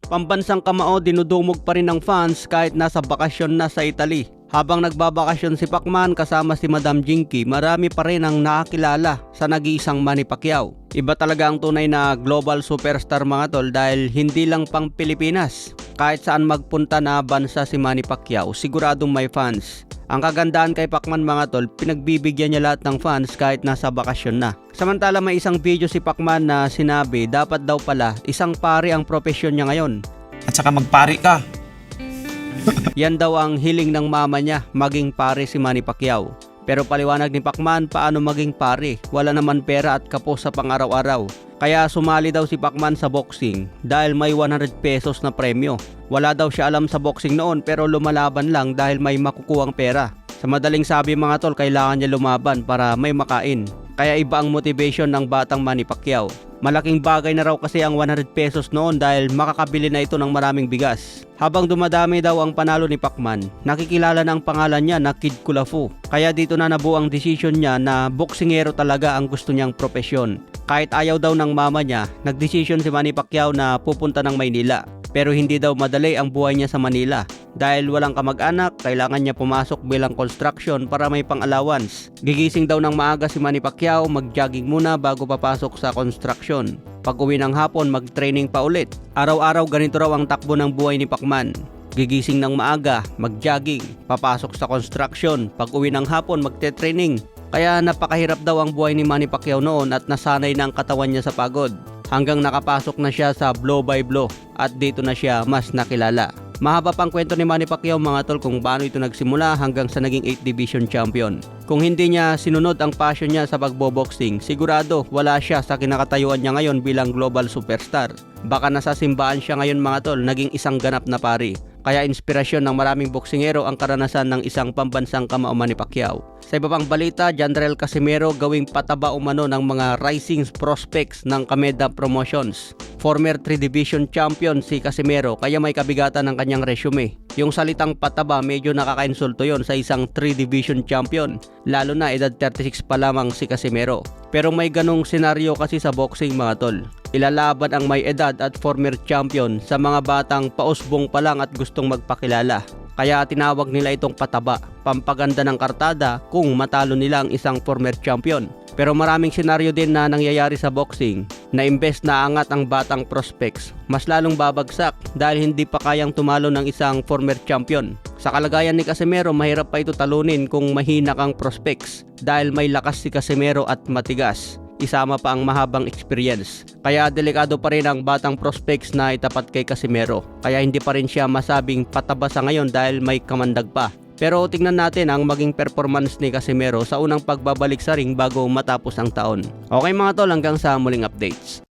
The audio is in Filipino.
Pambansang kamao dinudumog pa rin ng fans kahit nasa bakasyon na sa Italy. Habang nagbabakasyon si Pacman kasama si Madam Jinky, marami pa rin ang nakakilala sa nag-iisang Manny Pacquiao. Iba talaga ang tunay na global superstar mga tol dahil hindi lang pang Pilipinas. Kahit saan magpunta na bansa si Manny Pacquiao, siguradong may fans. Ang kagandahan kay Pacman mga tol, pinagbibigyan niya lahat ng fans kahit nasa bakasyon na. Samantala may isang video si Pacman na sinabi dapat daw pala isang pari ang profesyon niya ngayon. At saka magpari ka. Yan daw ang hiling ng mama niya, maging pare si Manny Pacquiao. Pero paliwanag ni Pacman paano maging pare, wala naman pera at kapos sa pang-araw-araw. Kaya sumali daw si Pacman sa boxing dahil may 100 pesos na premyo. Wala daw siya alam sa boxing noon pero lumalaban lang dahil may makukuhang pera. Sa madaling sabi mga tol, kailangan niya lumaban para may makain. Kaya iba ang motivation ng batang Manny Pacquiao. Malaking bagay na raw kasi ang 100 pesos noon dahil makakabili na ito ng maraming bigas. Habang dumadami daw ang panalo ni Pacman, nakikilala na ang pangalan niya na Kid Kulafu. Kaya dito na nabuo ang desisyon niya na boksingero talaga ang gusto niyang propesyon. Kahit ayaw daw ng mama niya, nagdesisyon si Manny Pacquiao na pupunta ng Maynila. Pero hindi daw madali ang buhay niya sa Manila. Dahil walang kamag-anak, kailangan niya pumasok bilang construction para may pang-allowance. Gigising daw ng maaga si Manny Pacquiao, mag-jogging muna bago papasok sa construction. Pag-uwi ng hapon, mag-training pa ulit. Araw-araw ganito raw ang takbo ng buhay ni Pacman. Gigising ng maaga, mag-jogging, papasok sa construction. Pag-uwi ng hapon, magte-training. Kaya napakahirap daw ang buhay ni Manny Pacquiao noon at nasanay na ang katawan niya sa pagod. Hanggang nakapasok na siya sa blow by blow at dito na siya mas nakilala. Mahaba pang kwento ni Manny Pacquiao mga tol kung paano ito nagsimula hanggang sa naging 8th Division Champion. Kung hindi niya sinunod ang passion niya sa pagboboxing, sigurado wala siya sa kinakatayuan niya ngayon bilang global superstar. Baka nasa simbahan siya ngayon mga tol, naging isang ganap na pari. Kaya inspirasyon ng maraming boksingero ang karanasan ng isang pambansang kamao Manny Pacquiao. Sa iba pang balita, Janrel Casimero gawing pataba umano ng mga rising prospects ng Kameda Promotions. Former 3 Division Champion si Casimero kaya may kabigatan ng kanyang resume. Yung salitang pataba medyo nakakainsulto yon sa isang 3 Division Champion, lalo na edad 36 pa lamang si Casimero. Pero may ganong senaryo kasi sa boxing mga tol. Ilalaban ang may edad at former champion sa mga batang pausbong pa lang at gustong magpakilala. Kaya tinawag nila itong pataba, pampaganda ng kartada kung matalo nila ang isang former champion. Pero maraming senaryo din na nangyayari sa boxing na imbes na angat ang batang prospects, mas lalong babagsak dahil hindi pa kayang tumalo ng isang former champion. Sa kalagayan ni Casimero, mahirap pa ito talunin kung mahina kang prospects dahil may lakas si Casimero at matigas. Isama pa ang mahabang experience. Kaya delikado pa rin ang batang prospects na itapat kay Casimero. Kaya hindi pa rin siya masabing pataba sa ngayon dahil may kamandag pa. Pero tingnan natin ang maging performance ni Casimero sa unang pagbabalik sa ring bago matapos ang taon. Okay mga tol, hanggang sa muling updates.